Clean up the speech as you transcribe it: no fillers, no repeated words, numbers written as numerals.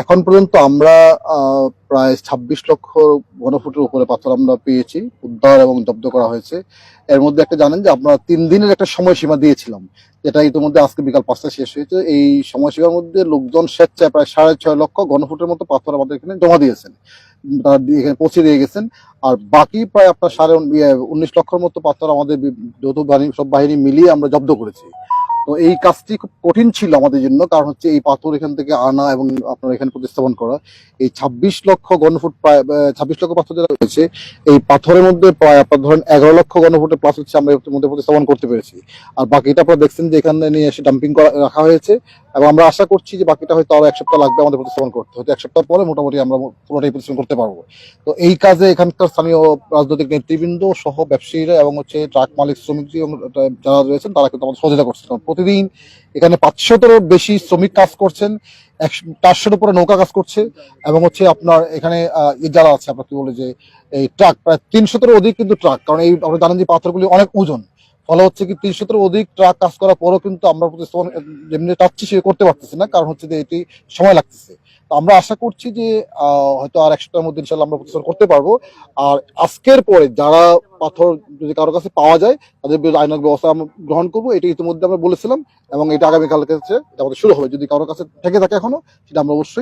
এখন পর্যন্ত আমরা প্রায় ২৬ লক্ষ ঘনফুটের উপরে পাথর আমরা পেয়েছি, উদ্ধার এবং জব্দ করা হয়েছে। এর মধ্যে একটা জানেন যে আমরা ৩ দিনের একটা সময়সীমা দিয়েছিলাম, যেটা ইতিমধ্যে আজকে বিকাল ৫টায় শেষ হয়েছে। এই সময়সীমার মধ্যে লোকজন স্বেচ্ছায় প্রায় ৬.৫ লক্ষ ঘনফুটের মতো পাথর আমাদের এখানে জমা দিয়েছেন, তারা এখানে পৌঁছে দিয়ে গেছেন। আর বাকি প্রায় আপনার ১৯ লক্ষের মতো পাথর আমাদের যৌথ বাহিনী, সব বাহিনী মিলিয়ে আমরা জব্দ করেছি। তো এই কাজটি খুব কঠিন ছিল আমাদের জন্য, কারণ হচ্ছে এই পাথর এখান থেকে আনা এবং আপনার এখানে প্রতিস্থাপন করা। এই ২৬ লক্ষ ঘনফুট, প্রায় ২৬ লক্ষ পাথর যেটা রয়েছে, এই পাথরের মধ্যে প্রায় আপনার ধরেন ১১ লক্ষ ঘনফুটের প্লাস হচ্ছে আমরা এর মধ্যে প্রতিস্থাপন করতে পেরেছি। আর বাকিটা আপনারা দেখছেন যে এখানে নিয়ে এসে ডাম্পিং রাখা হয়েছে, এবং আমরা আশা করছি যে বাকিটা হয়তো আরো ১ সপ্তাহ লাগবে আমাদের প্রতিস্থাপন করতে। হয়তো ১ সপ্তাহ পরে মোটামুটি আমরা পুরোটাই প্রতিস্থাপন করতে পারবো। তো এই কাজে এখানকার স্থানীয় রাজনৈতিক নেতৃবৃন্দ সহ ব্যবসায়ীরা এবং হচ্ছে ট্রাক মালিক, শ্রমিক যারা রয়েছেন তারা কিন্তু আমাদের সহযোগিতা করছেন। কারণ প্রতিদিন এখানে ৫০০-র বেশি শ্রমিক কাজ করছেন, ৪০০-র উপরে নৌকা কাজ করছে, এবং হচ্ছে আপনার এখানে যারা আছে আপনার কি বলে যে এই ট্রাক প্রায় ৩০০-র অধিক কিন্তু ট্রাক, কারণ এই আমরা জানেন যে পাথরগুলি অনেক ওজন। ফলে হচ্ছে কি ৩০০-র অধিক ট্রাক কাজ করার পরও কিন্তু আমরা প্রতিস্থাপন যেমনি চাচ্ছি সে করতে পারতেছি না, কারণ হচ্ছে যে এটি সময় লাগতেছে। তো আমরা আশা করছি যে হয়তো আর ১ সপ্তাহের মধ্যে ইনশাল্লাহ আমরা প্রতিস্থাপন করতে পারবো। আর আজকের পরে যারা পাথর যদি কারো কাছে পাওয়া যায় তাদের বিরুদ্ধে আইনানুগ ব্যবস্থা আমরা গ্রহণ করবো, এটা ইতিমধ্যে আমরা বলেছিলাম, এবং এটা আগামীকাল কাছে আমাদের শুরু হবে। যদি কারোর কাছে থেকে থাকে এখনো, সেটা আমরা অবশ্যই